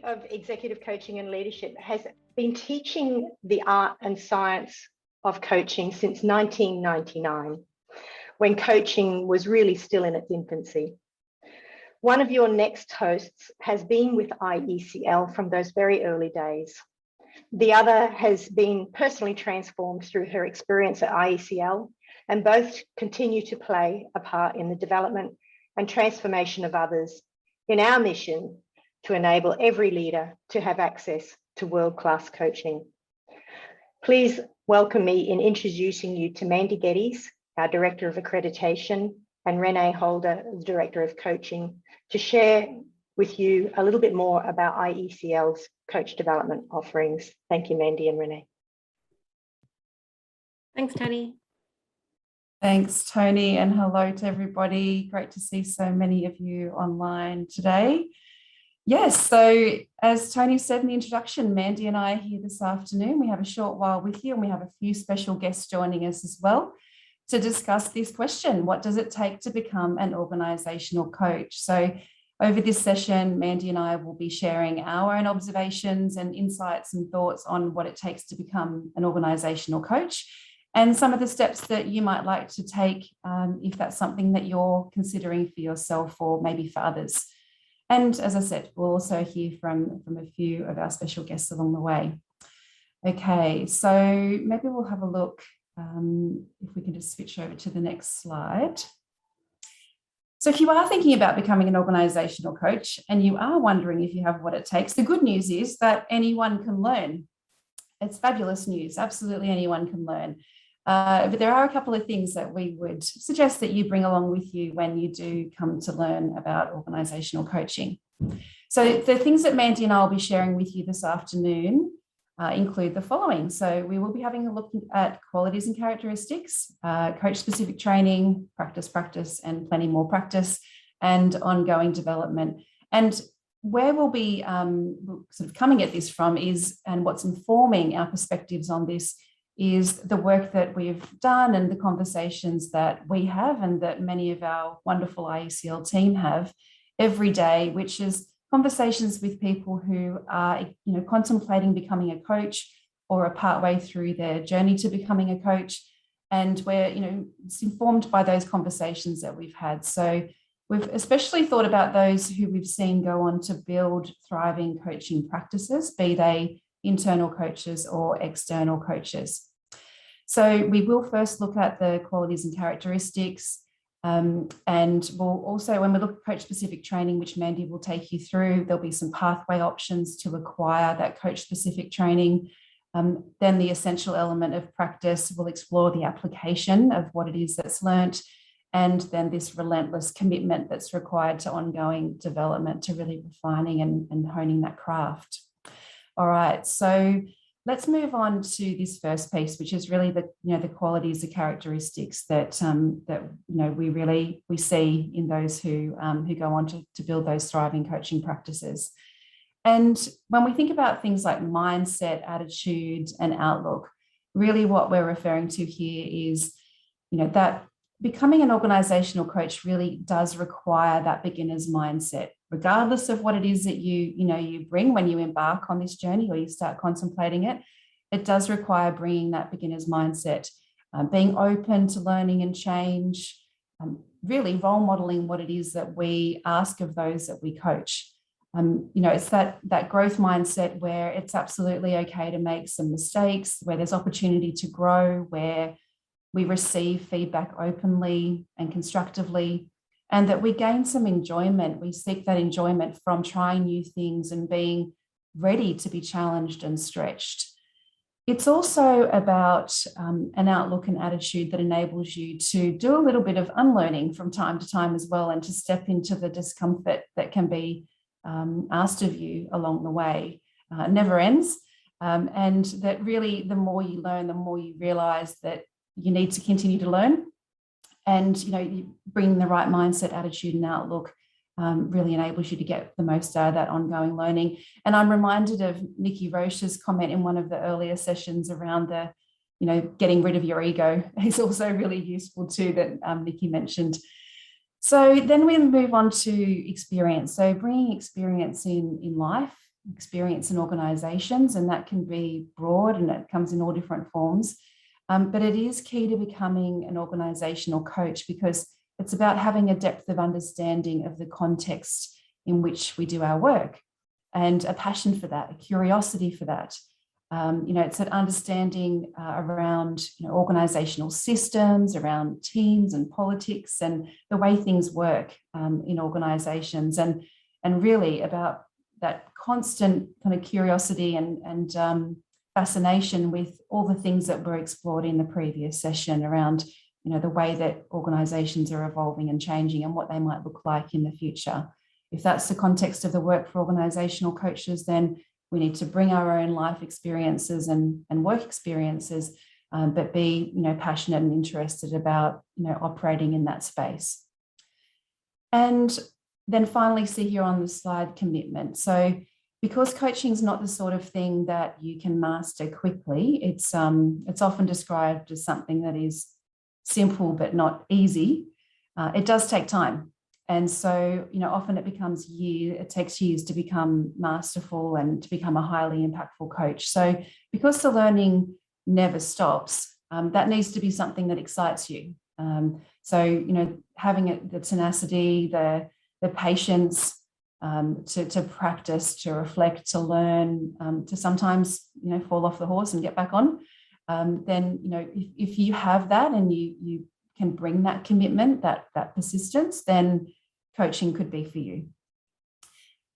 of Executive Coaching and Leadership has been teaching the art and science of coaching since 1999, when coaching was really still in its infancy. One of your next hosts has been with IECL from those very early days. The other has been personally transformed through her experience at IECL, and both continue to play a part in the development and transformation of others in our mission to enable every leader to have access to world-class coaching. Please welcome me in introducing you to Mandy Geddes, our Director of Accreditation, and Renee Holder, the Director of Coaching, to share with you a little bit more about IECL's coach development offerings. Thank you, Mandy and Renee. Thanks, Tony. Thanks, Tony, and hello to everybody. Great to see so many of you online today. Yes, so as Tony said in the introduction, Mandy and I are here this afternoon. We have a short while with you, and we have a few special guests joining us as well to discuss this question: what does it take to become an organisational coach? So over this session, Mandy and I will be sharing our own observations and insights and thoughts on what it takes to become an organisational coach, and some of the steps that you might like to take if that's something that you're considering for yourself or maybe for others. And as I said, we'll also hear from a few of our special guests along the way. Okay, so maybe we'll have a look if we can just switch over to the next slide. So if you are thinking about becoming an organisational coach and you are wondering if you have what it takes, the good news is that anyone can learn. It's fabulous news. Absolutely anyone can learn. But there are a couple of things that we would suggest that you bring along with you when you do come to learn about organisational coaching. So the things that Mandy and I will be sharing with you this afternoon include the following. So we will be having a look at qualities and characteristics, coach-specific training, practice, and plenty more practice, and ongoing development. And where we'll be sort of coming at this from is, and what's informing our perspectives on this, is the work that we've done and the conversations that we have and that many of our wonderful IECL team have every day, which is conversations with people who are, contemplating becoming a coach or are partway through their journey to becoming a coach. And we're, it's informed by those conversations that we've had. So we've especially thought about those who we've seen go on to build thriving coaching practices, be they internal coaches or external coaches. So we will first look at the qualities and characteristics, and we'll also, when we look at coach-specific training, which Mandy will take you through, there'll be some pathway options to acquire that coach-specific training. Then the essential element of practice, we'll explore the application of what it is that's learnt, and then this relentless commitment that's required to ongoing development, to really refining and honing that craft. All right, so let's move on to this first piece, which is really the qualities, the characteristics that we see in those who go on to build those thriving coaching practices. And when we think about things like mindset, attitude, and outlook, really what we're referring to here is, that becoming an organisational coach really does require that beginner's mindset, regardless of what it is that you bring when you embark on this journey or you start contemplating it. It does require bringing that beginner's mindset, being open to learning and change, really role modelling what it is that we ask of those that we coach. It's that growth mindset where it's absolutely okay to make some mistakes, where there's opportunity to grow, where we receive feedback openly and constructively, and that we gain some enjoyment. We seek that enjoyment from trying new things and being ready to be challenged and stretched. It's also about an outlook and attitude that enables you to do a little bit of unlearning from time to time as well, and to step into the discomfort that can be asked of you along the way. It never ends. And that really, the more you learn, the more you realise that you need to continue to learn. And, you bring the right mindset, attitude, and outlook really enables you to get the most out of that ongoing learning. And I'm reminded of Nikki Roche's comment in one of the earlier sessions around the, getting rid of your ego is also really useful too, that Nikki mentioned. So then we move on to experience. So bringing experience in life, experience in organisations, and that can be broad and it comes in all different forms. But it is key to becoming an organisational coach because it's about having a depth of understanding of the context in which we do our work and a passion for that, a curiosity for that. It's an understanding around organisational systems, around teams and politics and the way things work in organisations, and really about that constant kind of curiosity and fascination with all the things that were explored in the previous session around the way that organisations are evolving and changing and what they might look like in the future. If that's the context of the work for organisational coaches, then we need to bring our own life experiences and work experiences, but be passionate and interested about operating in that space. And then finally, see here on the slide, commitment. So because coaching is not the sort of thing that you can master quickly, it's often described as something that is simple but not easy. It does take time. And so, often it takes years to become masterful and to become a highly impactful coach. So because the learning never stops, that needs to be something that excites you. Having the tenacity, the patience to practice, to reflect, to learn, to sometimes, fall off the horse and get back on. Then, if you have that and you can bring that commitment, that persistence, then coaching could be for you.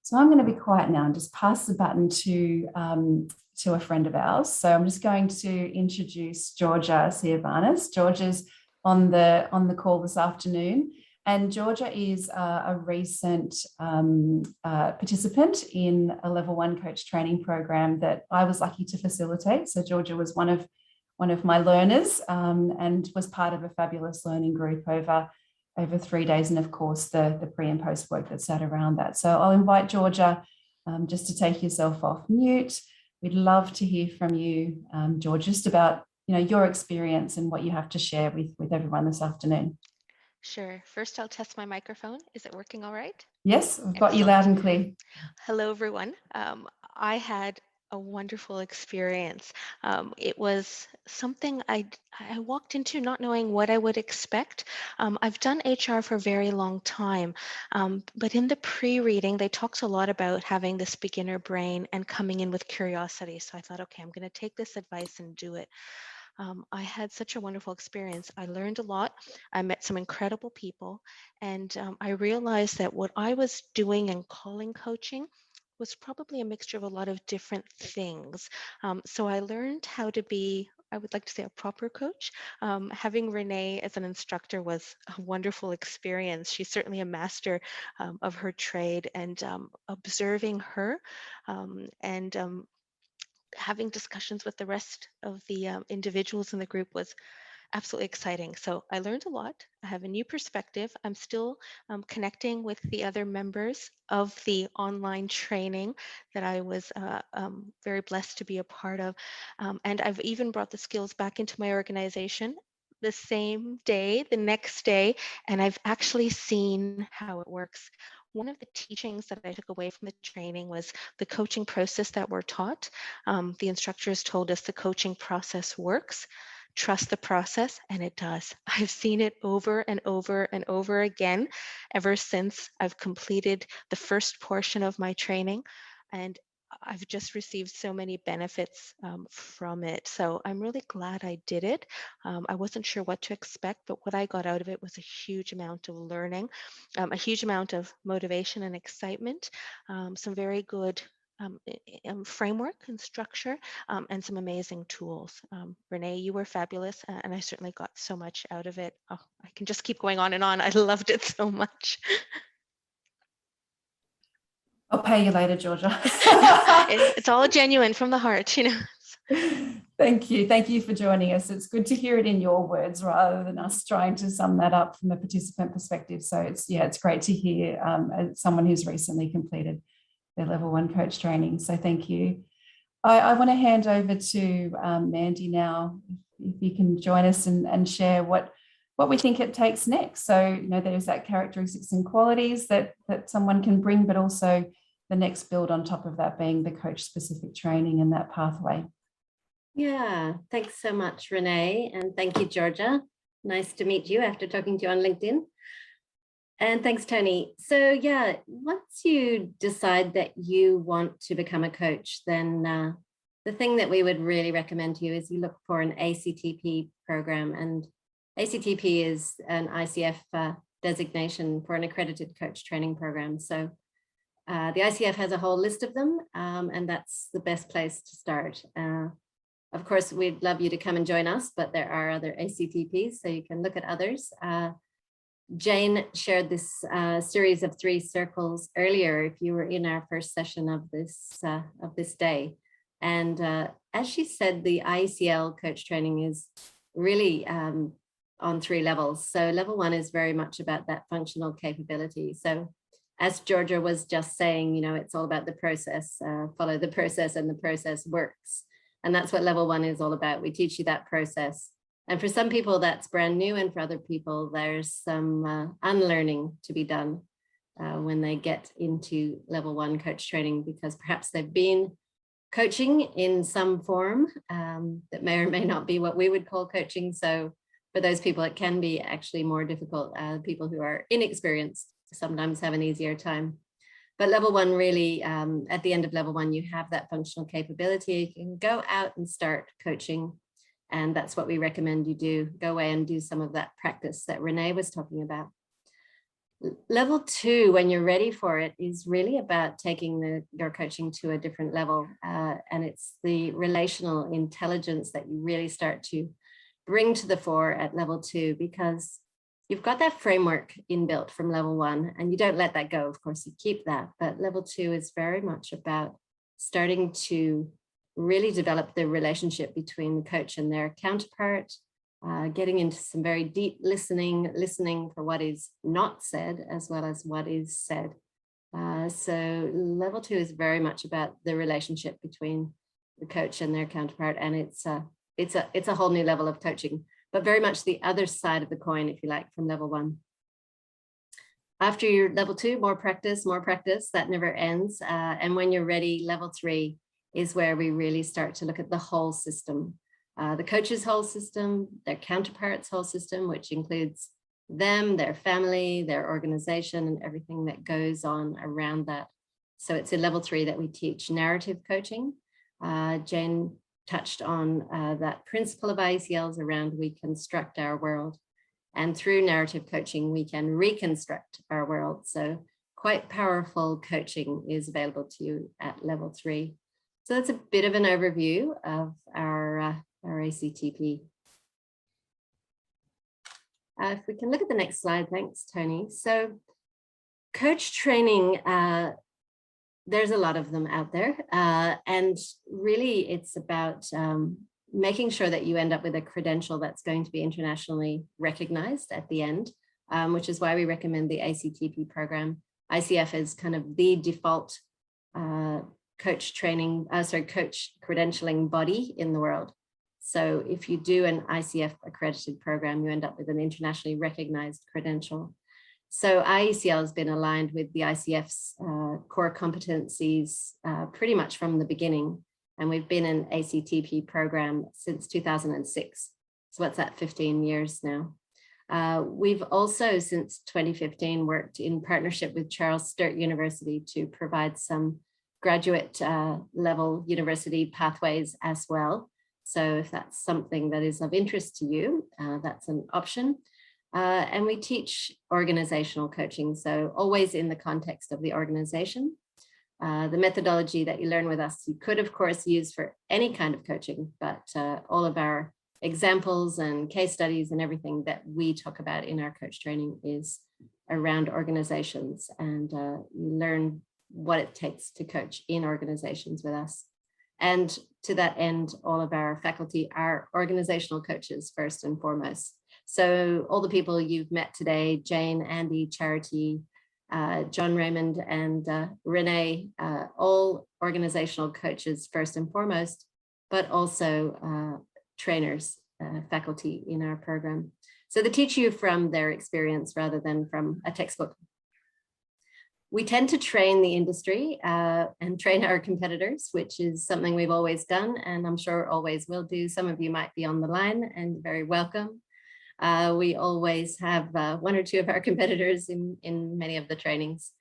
So I'm going to be quiet now and just pass the baton to a friend of ours. So I'm just going to introduce Georgia Siavanis. Georgia's on the call this afternoon, and Georgia is a recent participant in a level 1 coach training program that I was lucky to facilitate. So Georgia was one of my learners and was part of a fabulous learning group over 3 days, and of course the pre and post work that sat around that. So I'll invite Georgia just to take yourself off mute. We'd love to hear from you, Georgia, just about your experience and what you have to share with everyone this afternoon. Sure. First, I'll test my microphone. Is it working all right? Yes, we've got you loud and clear. Hello, everyone. I had a wonderful experience. It was something I walked into not knowing what I would expect. I've done HR for a very long time, but in the pre-reading, they talked a lot about having this beginner brain and coming in with curiosity. So I thought, okay, I'm going to take this advice and do it. I had such a wonderful experience. I learned a lot. I met some incredible people, and I realized that what I was doing and calling coaching was probably a mixture of a lot of different things. So I learned how to be, I would like to say, a proper coach. Having Renee as an instructor was a wonderful experience. She's certainly a master of her trade, and observing her and having discussions with the rest of the individuals in the group was absolutely exciting. So I learned a lot. I have a new perspective. I'm still connecting with the other members of the online training that I was very blessed to be a part of. And I've even brought the skills back into my organization the same day, the next day, and I've actually seen how it works. One of the teachings that I took away from the training was the coaching process that we're taught. The instructors told us the coaching process works. Trust the process, and it does. I've seen it over and over and over again ever since I've completed the first portion of my training, and I've just received so many benefits from it. So I'm really glad I did it. I wasn't sure what to expect, but what I got out of it was a huge amount of learning, a huge amount of motivation and excitement, some very good framework and structure, and some amazing tools. Renee, you were fabulous, and I certainly got so much out of it. Oh, I can just keep going on and on. I loved it so much. I'll pay you later, Georgia. It's all genuine from the heart, Thank you. Thank you for joining us. It's good to hear it in your words rather than us trying to sum that up from a participant perspective. So it's great to hear as someone who's recently completed their level 1 coach training. So thank you. I want to hand over to Mandy now, if you can join us and share what we think it takes next. So, there's that characteristics and qualities that someone can bring, but also, the next build on top of that being the coach specific training and that pathway. Yeah, thanks so much, Renee. And thank you, Georgia. Nice to meet you after talking to you on LinkedIn. And thanks, Tony. So yeah, once you decide that you want to become a coach, then the thing that we would really recommend to you is you look for an ACTP program. And ACTP is an ICF designation for an accredited coach training program. So the ICF has a whole list of them, and that's the best place to start. Of course, we'd love you to come and join us, but there are other ACTPs, so you can look at others. Jane shared this series of 3 circles earlier, if you were in our first session of this day. And as she said, the IECL coach training is really on 3 levels. So level 1 is very much about that functional capability. So as Georgia was just saying, you know, it's all about the process, follow the process and the process works. And that's what level 1 is all about. We teach you that process. And for some people that's brand new, and for other people there's some unlearning to be done when they get into level 1 coach training, because perhaps they've been coaching in some form that may or may not be what we would call coaching. So for those people, it can be actually more difficult. People who are inexperienced sometimes have an easier time. But level 1 really, at the end of level 1, you have that functional capability. You can go out and start coaching. And that's what we recommend you do. Go away and do some of that practice that Renee was talking about. Level 2, when you're ready for it, is really about taking your coaching to a different level. And it's the relational intelligence that you really start to bring to the fore at level 2, because you've got that framework inbuilt from level 1, and you don't let that go. Of course, you keep that. But level 2 is very much about starting to really develop the relationship between the coach and their counterpart, getting into some very deep listening for what is not said as well as what is said. So level 2 is very much about the relationship between the coach and their counterpart, and it's a whole new level of coaching, but very much the other side of the coin, if you like, from level 1. After your level 2, more practice, that never ends. And when you're ready, level 3 is where we really start to look at the whole system, the coach's whole system, their counterpart's whole system, which includes them, their family, their organization, and everything that goes on around that. So it's in level 3 that we teach narrative coaching. Jane touched on that principle of IECLs around we construct our world. And through narrative coaching, we can reconstruct our world. So quite powerful coaching is available to you at level 3. So that's a bit of an overview of our ACTP. If we can look at the next slide, thanks, Tony. So coach training, there's a lot of them out there. And really it's about making sure that you end up with a credential that's going to be internationally recognized at the end, which is why we recommend the ACTP program. ICF is kind of the default coach credentialing body in the world. So if you do an ICF accredited program, you end up with an internationally recognized credential. So IECL has been aligned with the ICF's core competencies pretty much from the beginning. And we've been an ACTP program since 2006. So what's that, 15 years now? We've also, since 2015, worked in partnership with Charles Sturt University to provide some graduate level university pathways as well. So if that's something that is of interest to you, that's an option. And we teach organizational coaching, so always in the context of the organization. The methodology that you learn with us, you could, of course, use for any kind of coaching, but all of our examples and case studies and everything that we talk about in our coach training is around organizations, and you learn what it takes to coach in organizations with us. And to that end, all of our faculty are organizational coaches first and foremost. So all the people you've met today, Jane, Andy, Charity, John Raymond, and Renee, all organizational coaches first and foremost, but also trainers, faculty in our program. So they teach you from their experience rather than from a textbook. We tend to train the industry and train our competitors, which is something we've always done, and I'm sure always will do. Some of you might be on the line and very welcome. We always have one or two of our competitors in many of the trainings.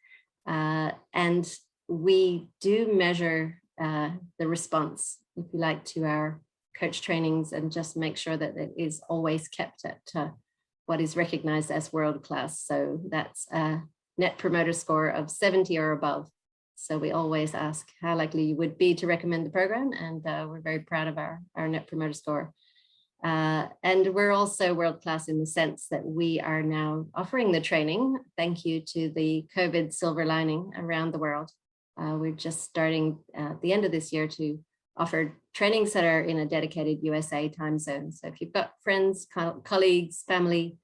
And we do measure the response, if you like, to our coach trainings and just make sure that it is always kept at what is recognized as world class. So that's a Net Promoter Score of 70 or above. So we always ask how likely you would be to recommend the program, and we're very proud of our Net Promoter Score. And we're also world class in the sense that we are now offering the training, thank you to the COVID silver lining around the world. We're just starting at the end of this year to offer trainings that are in a dedicated USA time zone. So if you've got friends, colleagues, family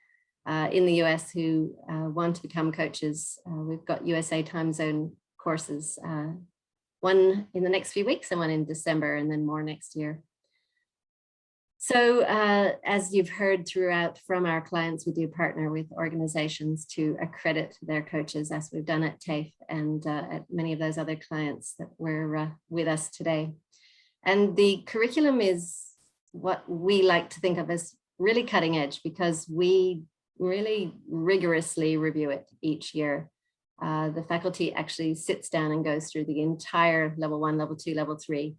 in the US who want to become coaches, we've got USA time zone courses, one in the next few weeks and one in December, and then more next year. So as you've heard throughout from our clients, we do partner with organizations to accredit their coaches, as we've done at TAFE and at many of those other clients that were with us today. And the curriculum is what we like to think of as really cutting edge, because we really rigorously review it each year. The faculty actually sits down and goes through the entire level 1, level 2, level 3,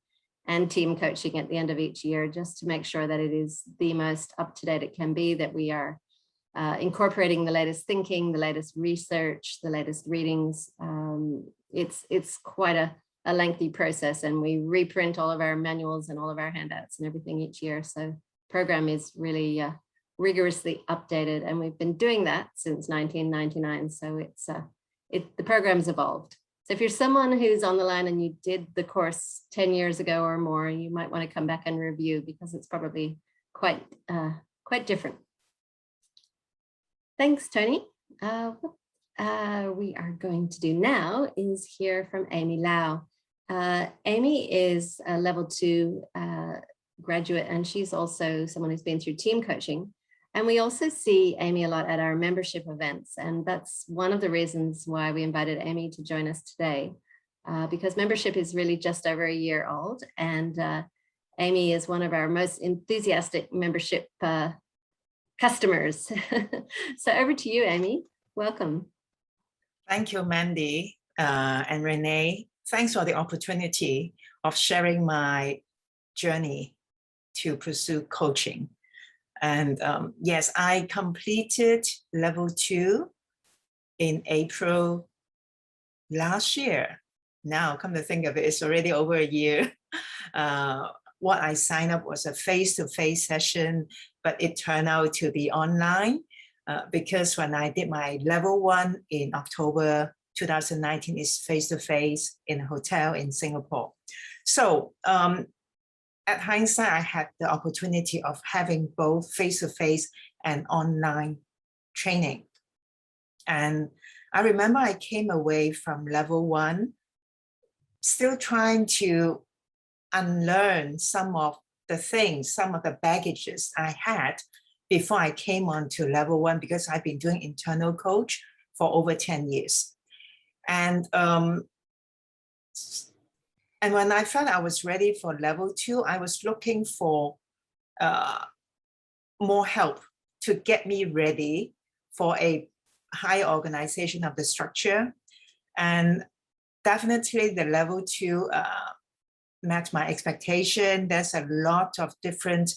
and team coaching at the end of each year, just to make sure that it is the most up-to-date it can be, that we are incorporating the latest thinking, the latest research, the latest readings. It's quite a lengthy process, and we reprint all of our manuals and all of our handouts and everything each year. So program is really rigorously updated, and we've been doing that since 1999. So the program's evolved. So if you're someone who's on the line and you did the course 10 years ago or more, you might want to come back and review, because it's probably quite different. Thanks, Tony. What we are going to do now is hear from Amy Lau. Amy is a level 2 graduate, and she's also someone who's been through team coaching. And we also see Amy a lot at our membership events. And that's one of the reasons why we invited Amy to join us today, because membership is really just over a year old. And Amy is one of our most enthusiastic membership customers. So over to you, Amy. Welcome. Thank you, Mandy and Renee. Thanks for the opportunity of sharing my journey to pursue coaching. And yes, I completed level 2 in April last year. Now, come to think of it, it's already over a year. What I signed up was a face-to-face session, but it turned out to be online because when I did my level 1 in October 2019, it's face-to-face in a hotel in Singapore. So at hindsight, I had the opportunity of having both face-to-face and online training. And I remember I came away from level 1, still trying to unlearn some of the things, some of the baggages I had before I came on to level 1, because I've been doing internal coach for over 10 years. And when I felt I was ready for level 2, I was looking for more help to get me ready for a higher organization of the structure. And definitely the level 2 met my expectation. There's a lot of different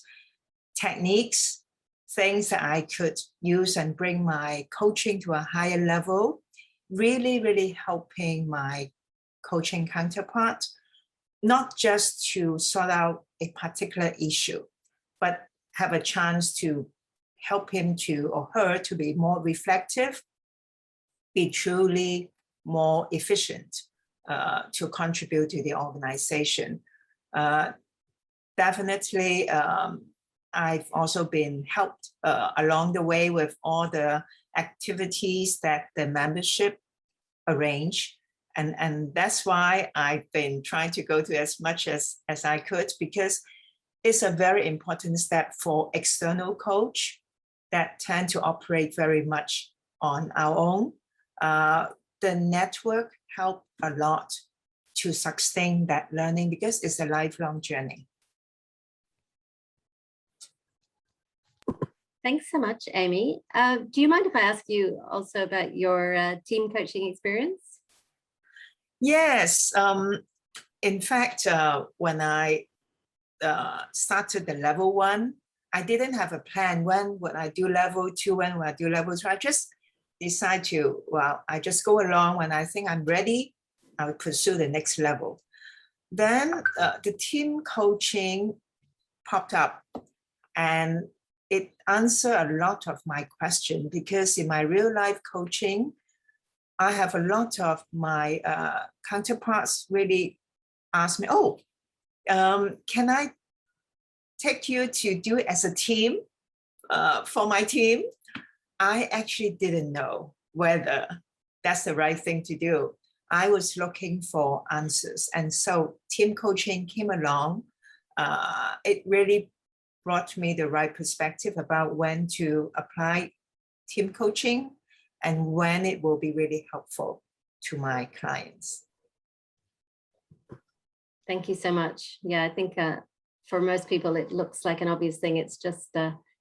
techniques, things that I could use and bring my coaching to a higher level, really, really helping my coaching counterpart, not just to sort out a particular issue, but have a chance to help him to or her to be more reflective, be truly more efficient to contribute to the organization. Definitely, I've also been helped along the way with all the activities that the membership arrange. And that's why I've been trying to go to as much as I could, because it's a very important step for external coach that tend to operate very much on our own. the network helped a lot to sustain that learning because it's a lifelong journey. Thanks so much, Amy. Do you mind if I ask you also about your team coaching experience? Yes. In fact, when I started the level 1, I didn't have a plan. When would I do level 2? When would I do level 3? I just decide to, well, I just go along. When I think I'm ready, I will pursue the next level. Then the team coaching popped up, and it answered a lot of my questions, because in my real life coaching, I have a lot of my counterparts really ask me, oh, can I take you to do it as a team for my team? I actually didn't know whether that's the right thing to do. I was looking for answers. And so team coaching came along. It really brought me the right perspective about when to apply team coaching and when it will be really helpful to my clients. Thank you so much. Yeah, I think for most people, it looks like an obvious thing. It's just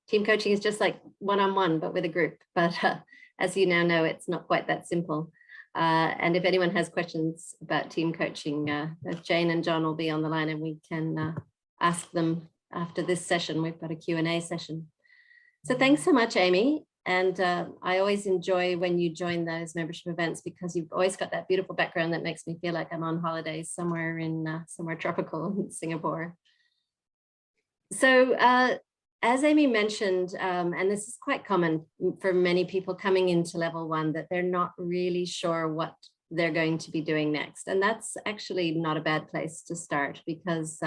team coaching is just like one-on-one, but with a group. But as you now know, it's not quite that simple. And if anyone has questions about team coaching, Jane and John will be on the line and we can ask them after this session. We've got a Q&A session. So thanks so much, Amy. And I always enjoy when you join those membership events, because you've always got that beautiful background that makes me feel like I'm on holidays somewhere in somewhere tropical in Singapore. So as Amy mentioned, and this is quite common for many people coming into level 1, that they're not really sure what they're going to be doing next. And that's actually not a bad place to start, because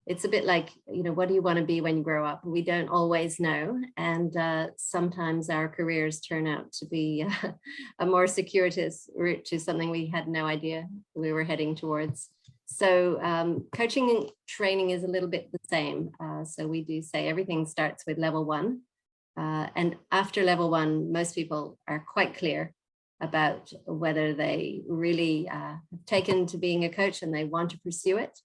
it's a bit like, you know, what do you want to be when you grow up? We don't always know. And sometimes our careers turn out to be a more circuitous route to something we had no idea we were heading towards. So coaching and training is a little bit the same. So we do say everything starts with level 1. And after level 1, most people are quite clear about whether they really have taken to being a coach and they want to pursue it.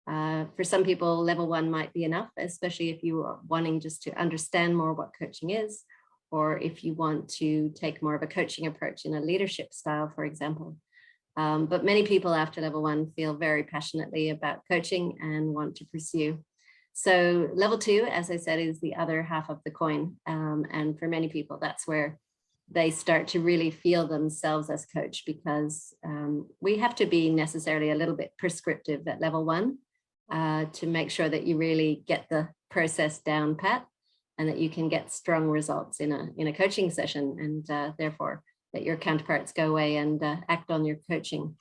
For some people, level 1 might be enough, especially if you are wanting just to understand more what coaching is, or if you want to take more of a coaching approach in a leadership style, for example. But many people after level 1 feel very passionately about coaching and want to pursue. So level 2, as I said, is the other half of the coin. And for many people, that's where they start to really feel themselves as coach, because we have to be necessarily a little bit prescriptive at level 1 to make sure that you really get the process down pat and that you can get strong results in a coaching session, and therefore that your counterparts go away and act on your coaching.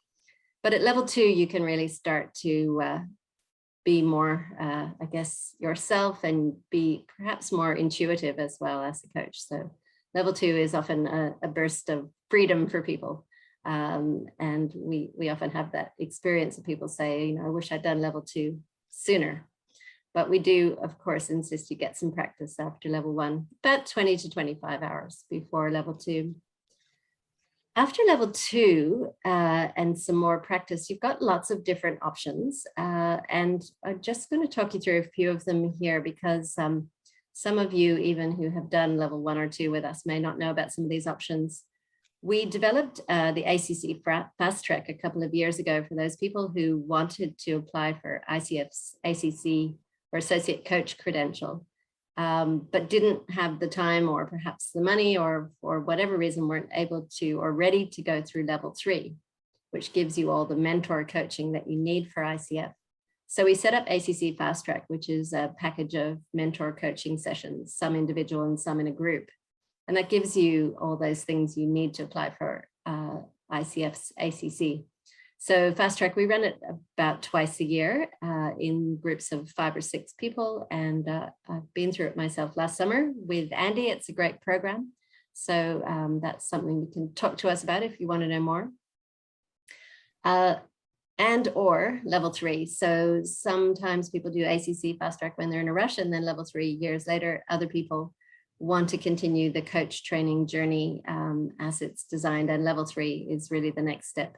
But at level 2, you can really start to be more, I guess, yourself, and be perhaps more intuitive as well as a coach. So level 2 is often a burst of freedom for people. And we often have that experience of people say, you know, I wish I'd done level 2 sooner. But we do, of course, insist you get some practice after level 1, about 20 to 25 hours before level 2. After level 2 and some more practice, you've got lots of different options. And I'm just going to talk you through a few of them here, because some of you, even who have done level 1 or 2 with us, may not know about some of these options. We developed the ACC Fast Track a couple of years ago for those people who wanted to apply for ICF's ACC or Associate Coach credential, but didn't have the time or perhaps the money, or for whatever reason weren't able to or ready to go through level 3, which gives you all the mentor coaching that you need for ICF. So we set up ACC Fast Track, which is a package of mentor coaching sessions, some individual and some in a group. And that gives you all those things you need to apply for ICF's ACC. So Fast Track, we run it about twice a year in groups of 5 or 6 people. And I've been through it myself last summer with Andy. It's a great program. So that's something you can talk to us about if you want to know more. And or level 3. So sometimes people do ACC Fast Track when they're in a rush, and then level 3 years later. Other people want to continue the coach training journey as it's designed, and level 3 is really the next step.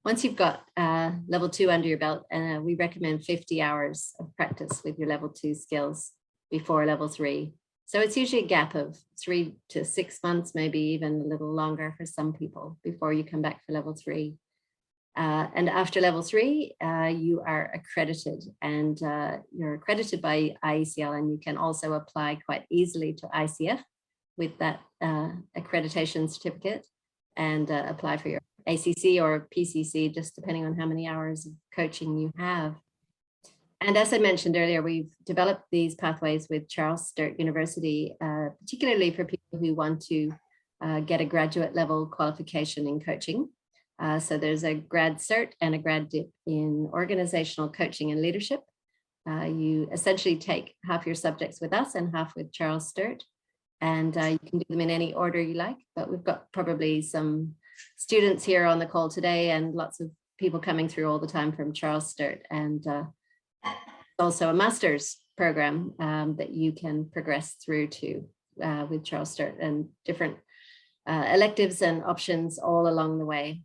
Once you've got level 2 under your belt, we recommend 50 hours of practice with your level 2 skills before level 3. So it's usually a gap of 3 to 6 months, maybe even a little longer for some people before you come back for level 3. And after level 3, you are accredited, and you're accredited by IECL, and you can also apply quite easily to ICF with that accreditation certificate and apply for your ACC or PCC, just depending on how many hours of coaching you have. And as I mentioned earlier, we've developed these pathways with Charles Sturt University, particularly for people who want to get a graduate level qualification in coaching. So there's a grad cert and a grad dip in organizational coaching and leadership. You essentially take half your subjects with us and half with Charles Sturt, and you can do them in any order you like, but we've got probably some students here on the call today and lots of people coming through all the time from Charles Sturt, and also a master's program that you can progress through to with Charles Sturt, and different electives and options all along the way.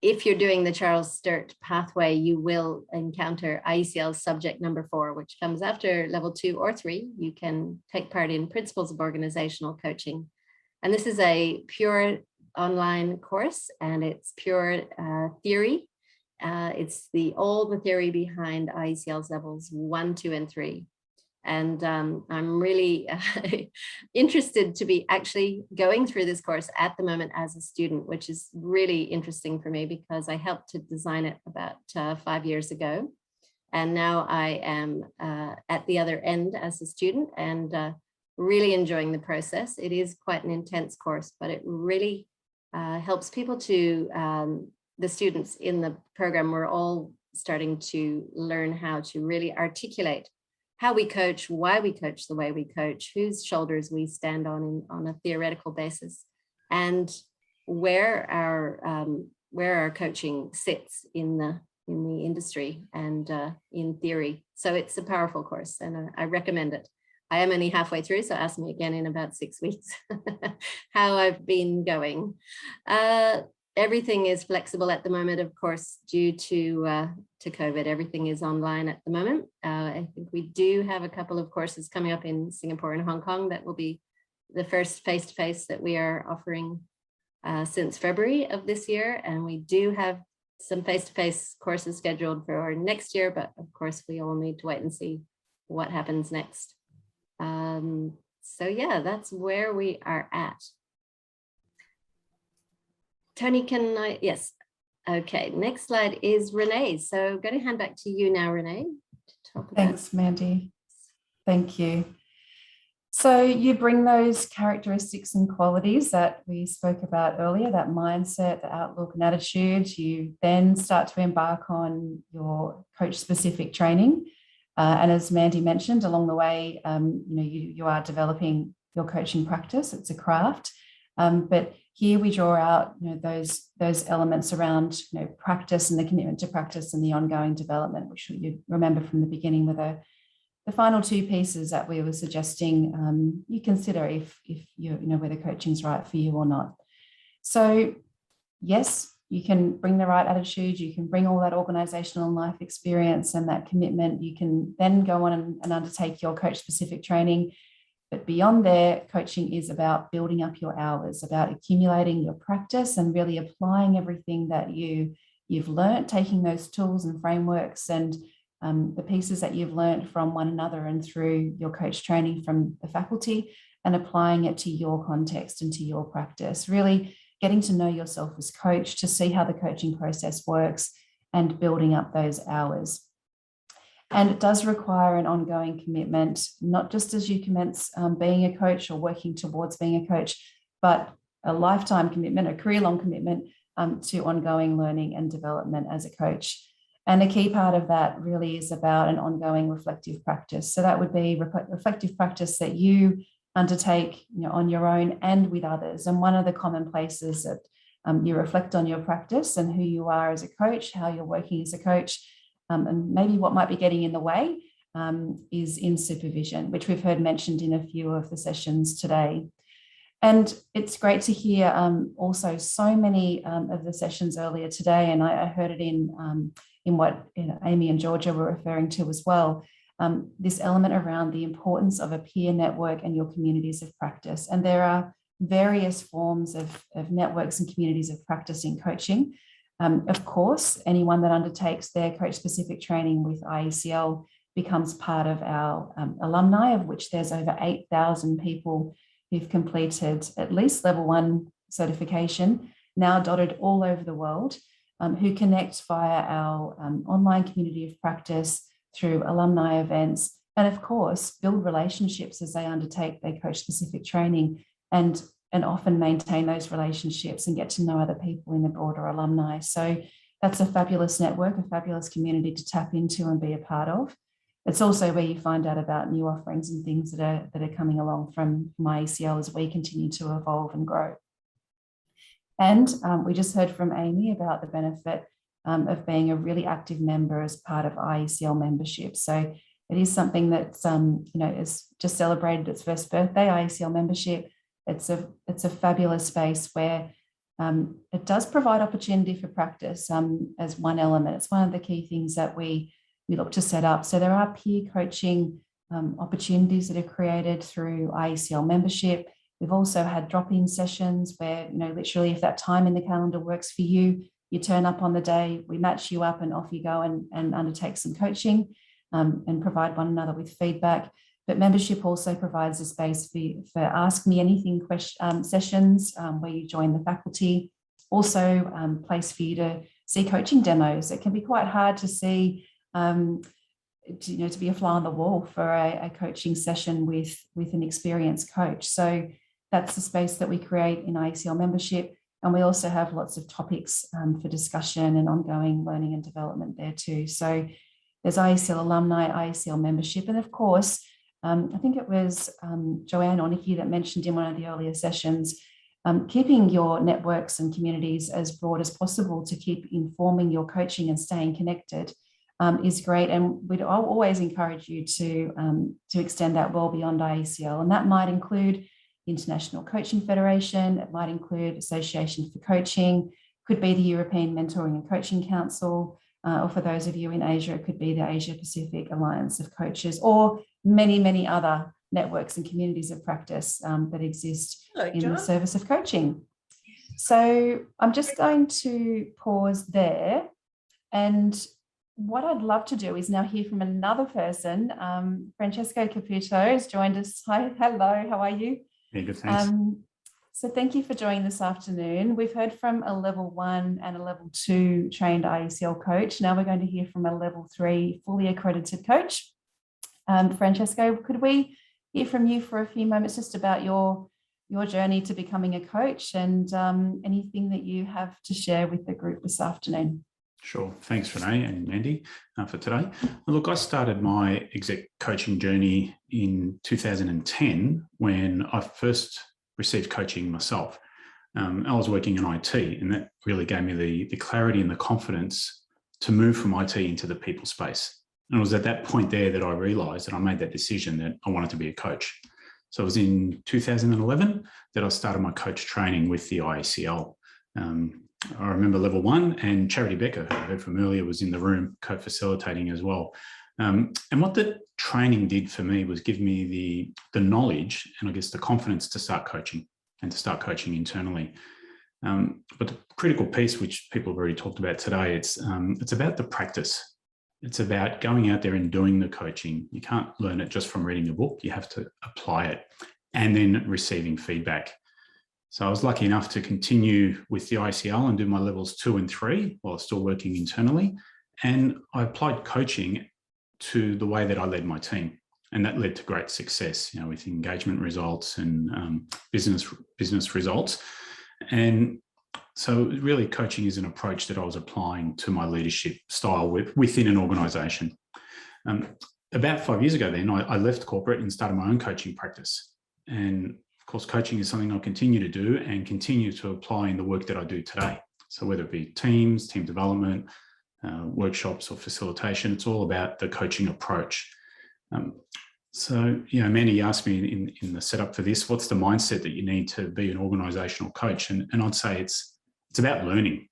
If you're doing the Charles Sturt pathway, you will encounter IECL subject number 4, which comes after level 2 or 3. You can take part in Principles of Organizational Coaching. And this is a pure online course, and it's pure theory. It's all the theory behind IECL's levels 1, 2, and 3. And I'm really interested to be actually going through this course at the moment as a student, which is really interesting for me because I helped to design it about 5 years ago. And now I am at the other end as a student, and really enjoying the process. It is quite an intense course, but it really helps people to, the students in the program, we're all starting to learn how to really articulate how we coach, why we coach the way we coach, whose shoulders we stand on a theoretical basis, and where our coaching sits in the industry and in theory. So it's a powerful course, and I recommend it. I am only halfway through, so ask me again in about 6 weeks how I've been going. Everything is flexible at the moment, of course, due to COVID. Everything is online at the moment. I think we do have a couple of courses coming up in Singapore and Hong Kong that will be the first face-to-face that we are offering since February of this year. And we do have some face-to-face courses scheduled for next year, but of course we all need to wait and see what happens next. So yeah, that's where we are at. Tony, can I? Yes. Okay, next slide is Renee. So I'm going to hand back to you now, Renee. To talk about. Thanks, Mandy. Thank you. So you bring those characteristics and qualities that we spoke about earlier, that mindset, the outlook and attitude. You then start to embark on your coach-specific training. And as Mandy mentioned, along the way, you are developing your coaching practice. It's a craft. But here we draw out those elements around practice and the commitment to practice and the ongoing development, which you remember from the beginning with the final 2 pieces that we were suggesting you consider if you know whether coaching's right for you or not. So yes, you can bring the right attitude, you can bring all that organizational and life experience and that commitment. You can then go on and undertake your coach specific training. But beyond there, coaching is about building up your hours, about accumulating your practice and really applying everything that you've learned, taking those tools and frameworks and the pieces that you've learned from one another and through your coach training from the faculty and applying it to your context and to your practice, really getting to know yourself as coach, to see how the coaching process works and building up those hours. And it does require an ongoing commitment, not just as you commence being a coach or working towards being a coach, but a lifetime commitment, a career-long commitment to ongoing learning and development as a coach. And a key part of that really is about an ongoing reflective practice. So that would be reflective practice that you undertake on your own and with others. And one of the common places that you reflect on your practice and who you are as a coach, how you're working as a coach, and maybe what might be getting in the way is in supervision, which we've heard mentioned in a few of the sessions today. And it's great to hear also so many of the sessions earlier today, and I heard it in what Amy and Georgia were referring to as well, this element around the importance of a peer network and your communities of practice. And there are various forms of networks and communities of practice in coaching. Of course, anyone that undertakes their coach-specific training with IECL becomes part of our alumni, of which there's over 8,000 people who've completed at least level 1 certification, now dotted all over the world, who connect via our online community of practice through alumni events, and of course, build relationships as they undertake their coach-specific training and often maintain those relationships and get to know other people in the broader alumni. So that's a fabulous network, a fabulous community to tap into and be a part of. It's also where you find out about new offerings and things that are coming along from IECL as we continue to evolve and grow. And we just heard from Amy about the benefit of being a really active member as part of IECL membership. So it is something that's is just celebrated its first birthday, IECL membership. It's a fabulous space where it does provide opportunity for practice as one element. It's one of the key things that we look to set up. So there are peer coaching opportunities that are created through IECL membership. We've also had drop-in sessions where, literally if that time in the calendar works for you, you turn up on the day, we match you up and off you go and undertake some coaching and provide one another with feedback. But membership also provides a space for Ask Me Anything sessions where you join the faculty. Also place for you to see coaching demos. It can be quite hard to see to be a fly on the wall for a coaching session with an experienced coach. So that's the space that we create in IECL membership. And we also have lots of topics for discussion and ongoing learning and development there too. So there's IECL alumni, IECL membership, and of course, I think it was Joanne or Nikki that mentioned in one of the earlier sessions, keeping your networks and communities as broad as possible to keep informing your coaching and staying connected is great. And I'll always encourage you to extend that well beyond IECL. And that might include the International Coaching Federation, it might include Association for Coaching, could be the European Mentoring and Coaching Council, or for those of you in Asia, it could be the Asia Pacific Alliance of Coaches, or many, many other networks and communities of practice that exist in the service of coaching. So I'm just going to pause there. And what I'd love to do is now hear from another person. Francesco Caputo has joined us. Hi, hello, how are you? Yeah, good, thanks. So thank you for joining this afternoon. We've heard from a level 1 and a level 2 trained IECL coach. Now we're going to hear from a level 3 fully accredited coach. Francesco, could we hear from you for a few moments just about your journey to becoming a coach and anything that you have to share with the group this afternoon? Sure. Thanks, Renee and Mandy, for today. Look, I started my exec coaching journey in 2010 when I first received coaching myself. I was working in IT, and that really gave me the clarity and the confidence to move from IT into the people space. And it was at that point there that I realised that I made that decision that I wanted to be a coach. So it was in 2011 that I started my coach training with the IECL. I remember level 1, and Charity Becker, who I heard from earlier, was in the room co-facilitating as well. And what the training did for me was give me the knowledge and I guess the confidence to start coaching and to start coaching internally. But the critical piece, which people have already talked about today, it's about the practice. It's about going out there and doing the coaching. You can't learn it just from reading a book. You have to apply it and then receiving feedback. So I was lucky enough to continue with the IECL and do my levels 2 and 3 while still working internally. And I applied coaching to the way that I led my team. And that led to great success, with engagement results and business results. And so really coaching is an approach that I was applying to my leadership style within an organisation. About 5 years ago then, I left corporate and started my own coaching practice. And of course, coaching is something I'll continue to do and continue to apply in the work that I do today. So whether it be team development, workshops or facilitation, it's all about the coaching approach. So, Mandy asked me in the setup for this, what's the mindset that you need to be an organisational coach? And I'd say it's about learning.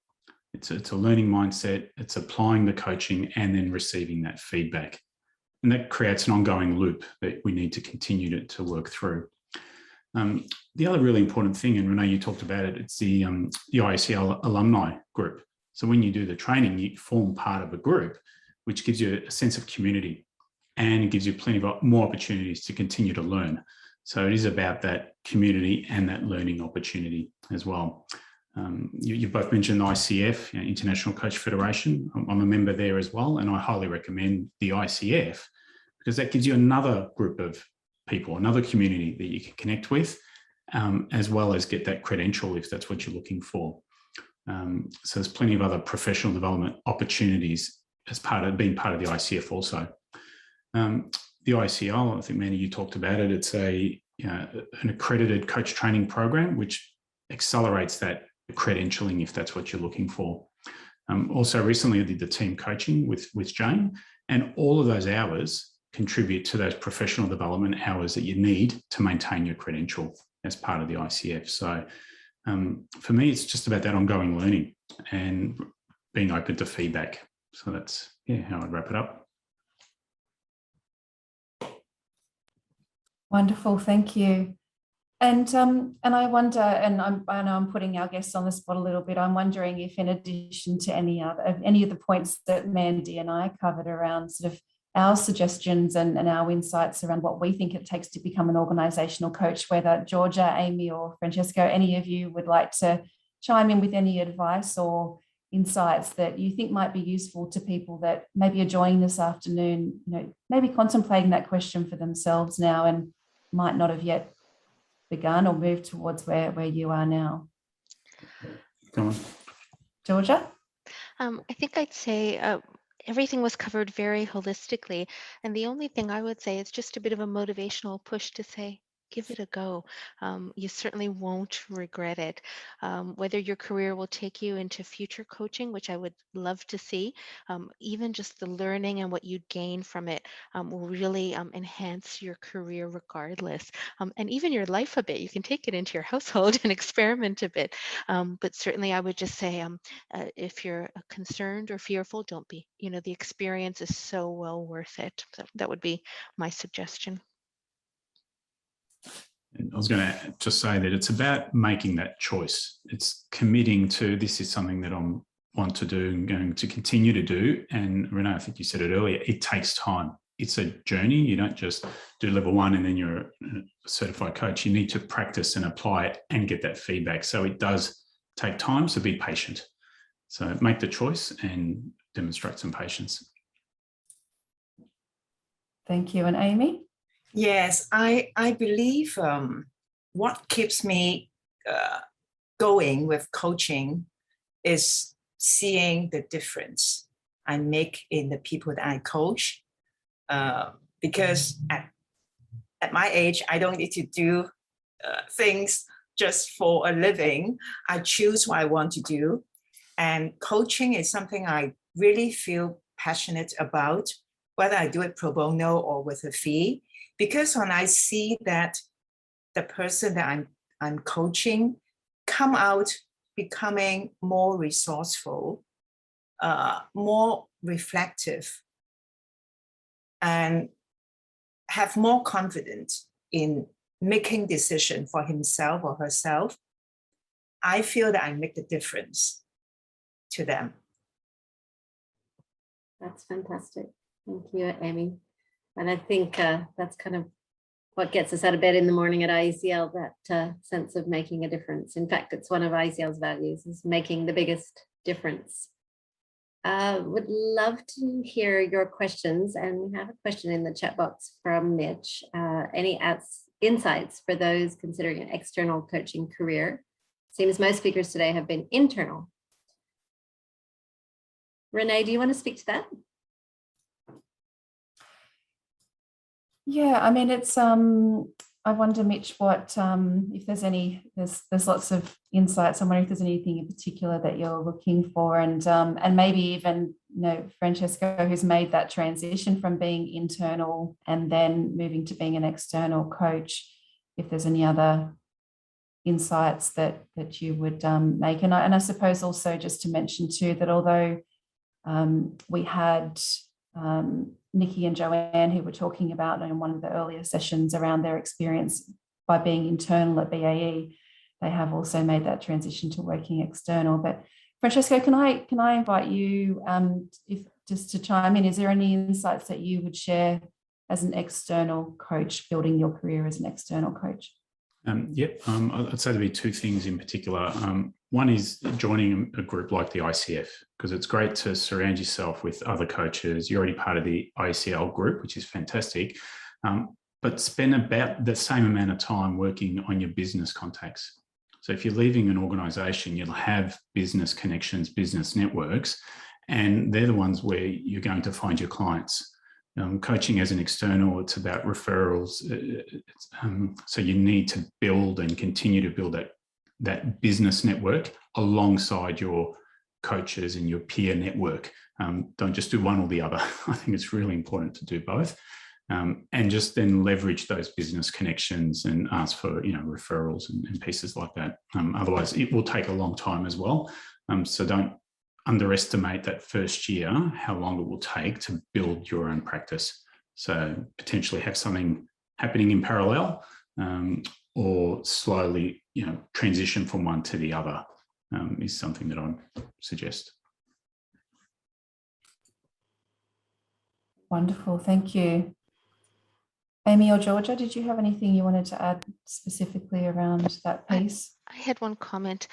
It's a learning mindset. It's applying the coaching and then receiving that feedback. And that creates an ongoing loop that we need to continue to work through. The other really important thing, and Renee, you talked about it, it's the IECL alumni group. So when you do the training, you form part of a group, which gives you a sense of community and gives you plenty of more opportunities to continue to learn. So it is about that community and that learning opportunity as well. You both mentioned the ICF, International Coach Federation. I'm a member there as well, and I highly recommend the ICF because that gives you another group of people, another community that you can connect with, as well as get that credential if that's what you're looking for. So there's plenty of other professional development opportunities as being part of the ICF also. The IECL, I think, Mandy, you talked about it. It's an accredited coach training program, which accelerates that credentialing if that's what you're looking for. Also, recently I did the team coaching with Jane, and all of those hours contribute to those professional development hours that you need to maintain your credential as part of the ICF. So for me, it's just about that ongoing learning and being open to feedback. So that's how I'd wrap it up. Wonderful, thank you. And I wonder, and I know I'm putting our guests on the spot a little bit. I'm wondering if, in addition to any of the points that Mandy and I covered around sort of our suggestions and our insights around what we think it takes to become an organisational coach, whether Georgia, Amy, or Francesco, any of you would like to chime in with any advice or insights that you think might be useful to people that maybe are joining this afternoon, maybe contemplating that question for themselves now and might not have yet begun or moved towards where you are now. Go on. Georgia? I think I'd say everything was covered very holistically. And the only thing I would say is just a bit of a motivational push to say, give it a go. You certainly won't regret it. Whether your career will take you into future coaching, which I would love to see, even just the learning and what you gain from it will really enhance your career regardless. And even your life a bit. You can take it into your household and experiment a bit. But certainly I would just say, if you're concerned or fearful, don't be. The experience is so well worth it. So that would be my suggestion. And I was going to just say that it's about making that choice. It's committing to, this is something that I want to do and going to continue to do. And Renee, I think you said it earlier, it takes time. It's a journey. You don't just do level 1 and then you're a certified coach. You need to practice and apply it and get that feedback. So it does take time, so be patient. So make the choice and demonstrate some patience. Thank you. And Amy? Yes, I believe what keeps me going with coaching is seeing the difference I make in the people that I coach. Because at my age, I don't need to do things just for a living. I choose what I want to do. And coaching is something I really feel passionate about, whether I do it pro bono or with a fee. Because when I see that the person that I'm coaching come out becoming more resourceful, more reflective, and have more confidence in making decisions for himself or herself, I feel that I make the difference to them. That's fantastic. Thank you, Amy. And I think that's kind of what gets us out of bed in the morning at IECL, that sense of making a difference. In fact, it's one of IECL's values, is making the biggest difference. Would love to hear your questions, and we have a question in the chat box from Mitch. Any insights for those considering an external coaching career? Seems most speakers today have been internal. Renee, do you want to speak to that? Yeah, I mean, it's I wonder, Mitch, what if there's there's lots of insights. I'm wondering if there's anything in particular that you're looking for, and maybe even, you know, Francesco, who's made that transition from being internal and then moving to being an external coach, if there's any other insights that you would make. And I suppose also just to mention too that although we had Nikki and Joanne, who were talking about in one of the earlier sessions around their experience by being internal at BAE, they have also made that transition to working external. But Francesco, can I invite you if just to chime in? Is there any insights that you would share as an external coach, building your career as an external coach? I'd say there'd be two things in particular. One is joining a group like the ICF, because it's great to surround yourself with other coaches. You're already part of the IECL group, which is fantastic, but spend about the same amount of time working on your business contacts. So if you're leaving an organisation, you'll have business connections, business networks, and they're the ones where you're going to find your clients. Coaching as an external, it's about referrals. So you need to build and continue to build that business network alongside your coaches and your peer network. Don't just do one or the other. I think it's really important to do both, and just then leverage those business connections and ask for, you know, referrals and pieces like that. Otherwise, it will take a long time as well. So don't underestimate that first year, how long it will take to build your own practice. So potentially have something happening in parallel, or slowly, you know, transition from one to the other is something that I'd suggest. Wonderful, thank you. Amy or Georgia, did you have anything you wanted to add specifically around that piece? I had one comment.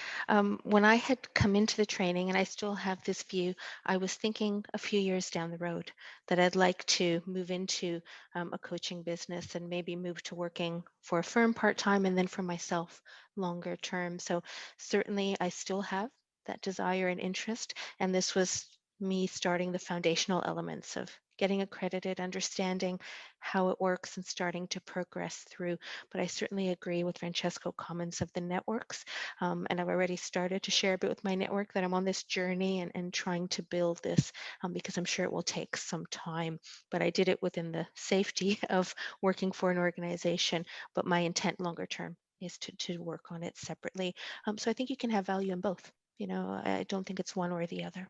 When I had come into the training, and I still have this view, I was thinking a few years down the road that I'd like to move into a coaching business and maybe move to working for a firm part-time and then for myself longer term. So certainly I still have that desire and interest, and this was me starting the foundational elements of getting accredited, understanding how it works and starting to progress through. But I certainly agree with Francesco's comments of the networks. And I've already started to share a bit with my network that I'm on this journey and trying to build this because I'm sure it will take some time. But I did it within the safety of working for an organization. But my intent longer term is to work on it separately. So I think you can have value in both. You know, I don't think it's one or the other.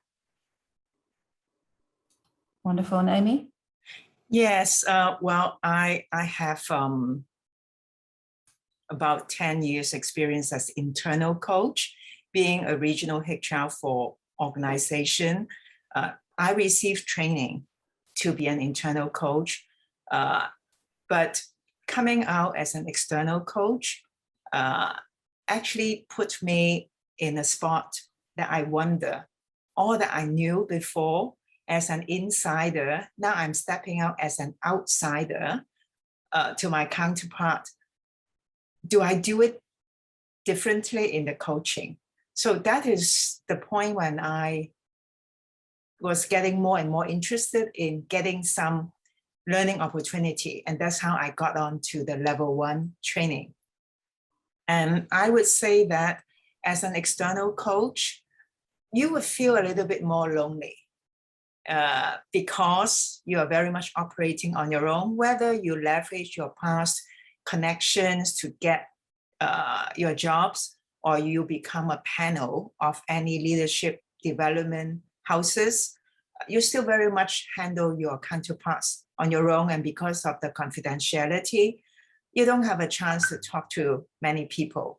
Wonderful. And Amy? Yes, well, I have about 10 years experience as internal coach, being a regional HR for organization. I received training to be an internal coach, but coming out as an external coach actually put me in a spot that I wonder, all that I knew before as an insider, now I'm stepping out as an outsider to my counterpart. Do I do it differently in the coaching? So that is the point when I was getting more and more interested in getting some learning opportunity. And that's how I got on to the level 1 training. And I would say that as an external coach, you would feel a little bit more lonely. Because you are very much operating on your own, whether you leverage your past connections to get your jobs, or you become a panel of any leadership development houses, you still very much handle your counterparts on your own. And because of the confidentiality, you don't have a chance to talk to many people.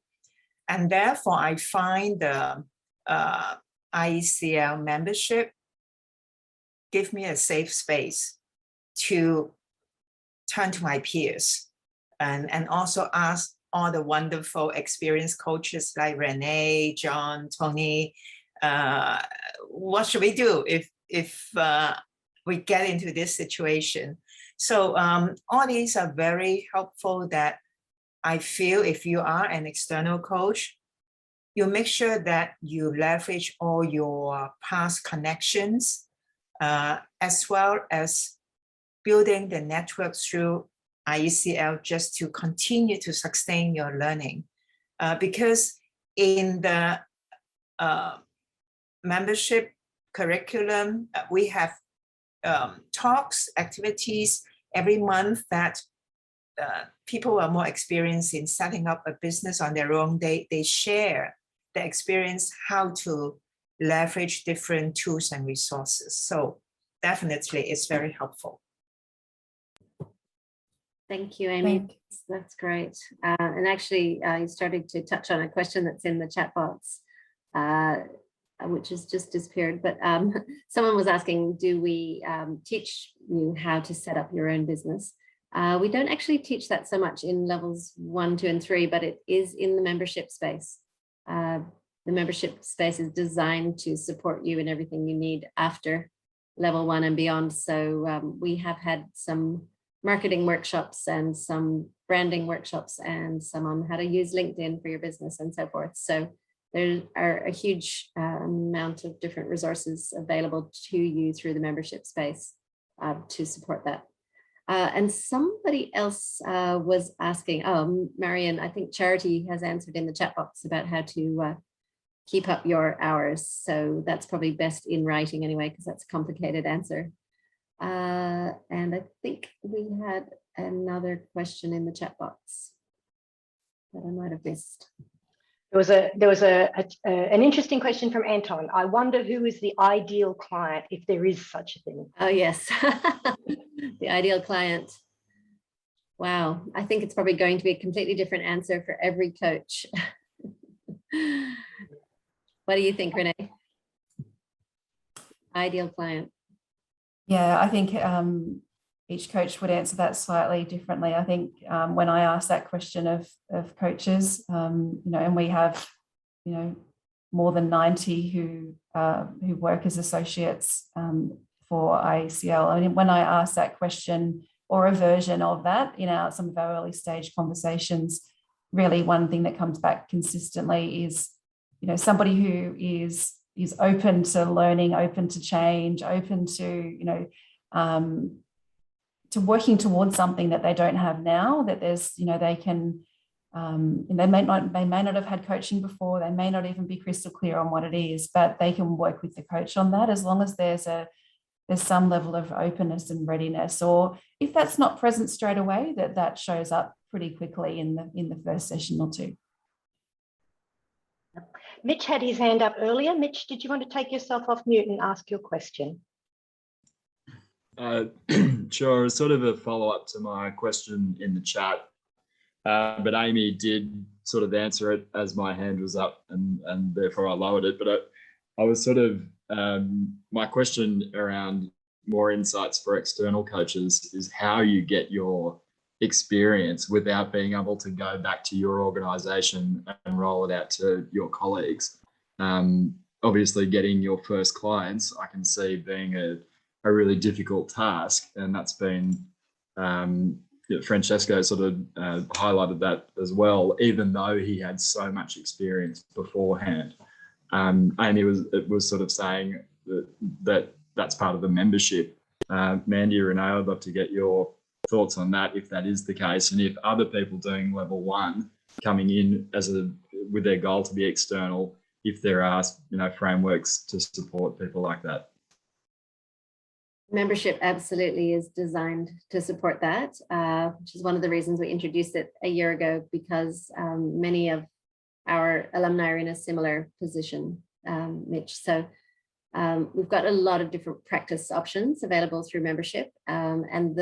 And therefore, I find the IECL membership give me a safe space to turn to my peers and also ask all the wonderful experienced coaches like Renee, John, Tony, what should we do if we get into this situation? So all these are very helpful that I feel if you are an external coach, you make sure that you leverage all your past connections, as well as building the network through IECL just to continue to sustain your learning. Because in the membership curriculum, we have talks, activities every month that people are more experienced in setting up a business on their own. They share the experience how to leverage different tools and resources. So definitely it's very helpful. Thank you, Amy. That's great. And actually, you started to touch on a question that's in the chat box, which has just disappeared. But someone was asking, do we teach you how to set up your own business? We don't actually teach that so much in levels 1, 2, and 3, but it is in the membership space. The membership space is designed to support you in everything you need after level 1 and beyond. So we have had some marketing workshops and some branding workshops and some on how to use LinkedIn for your business and so forth. So there are a huge amount of different resources available to you through the membership space to support that. And somebody else was asking, Marion, I think Charity has answered in the chat box about how to keep up your hours. So that's probably best in writing anyway, because that's a complicated answer. And I think we had another question in the chat box that I might have missed. There was an interesting question from Anton. I wonder who is the ideal client, if there is such a thing. Oh, yes. The ideal client. Wow. I think it's probably going to be a completely different answer for every coach. What do you think, Renee? Ideal client. Yeah, I think each coach would answer that slightly differently. I think when I ask that question of coaches, and we have, more than 90 who work as associates for IECL. I mean, when I ask that question or a version of that in some of our early stage conversations, really one thing that comes back consistently is, somebody who is open to learning, open to change, open to, to working towards something that they don't have now, that there's, they can, they may not have had coaching before, they may not even be crystal clear on what it is, but they can work with the coach on that as long as there's some level of openness and readiness, or if that's not present straight away, that shows up pretty quickly in the first session or two. Mitch had his hand up earlier. Mitch, did you want to take yourself off mute and ask your question? Sure, sort of a follow-up to my question in the chat, but Amy did sort of answer it as my hand was up, and therefore I lowered it. But I was sort of, my question around more insights for external coaches is how you get your experience without being able to go back to your organization and roll it out to your colleagues. Obviously getting your first clients, I can see being a really difficult task, and that's been Francesco sort of highlighted that as well, even though he had so much experience beforehand. Amy was sort of saying that's part of the membership. Mandy, Renee, I'd love to get your thoughts on that, if that is the case, and if other people doing level 1 coming in with their goal to be external, if there are frameworks to support people like that. Membership absolutely is designed to support that, which is one of the reasons we introduced it a year ago, because many of our alumni are in a similar position, Mitch. So we've got a lot of different practice options available through membership, and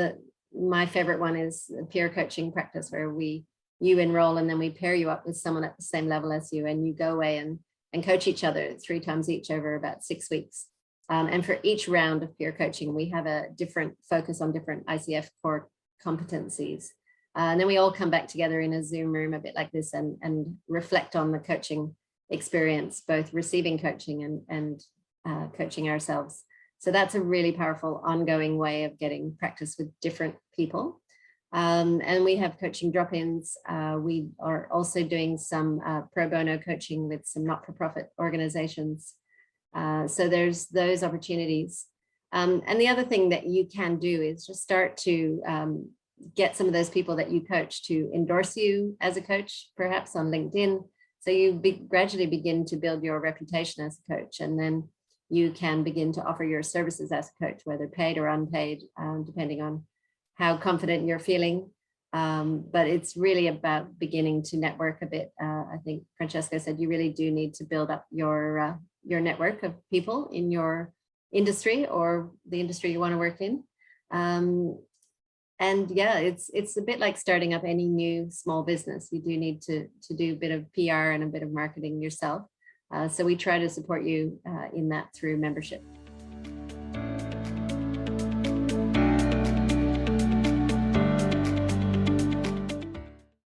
my favorite one is a peer coaching practice, where you enroll and then we pair you up with someone at the same level as you, and you go away and coach each other 3 times each over about 6 weeks. And for each round of peer coaching, we have a different focus on different ICF core competencies. And then we all come back together in a Zoom room a bit like this and reflect on the coaching experience, both receiving coaching and coaching ourselves. So that's a really powerful ongoing way of getting practice with different people. And we have coaching drop-ins. We are also doing some pro bono coaching with some not-for-profit organizations. So there's those opportunities. And the other thing that you can do is just start to get some of those people that you coach to endorse you as a coach, perhaps on LinkedIn. So you gradually begin to build your reputation as a coach, and then you can begin to offer your services as a coach, whether paid or unpaid, depending on how confident you're feeling. But it's really about beginning to network a bit. I think Francesca said you really do need to build up your network of people in your industry or the industry you want to work in. And yeah, it's a bit like starting up any new small business. You do need to do a bit of PR and a bit of marketing yourself. So we try to support you in that through membership.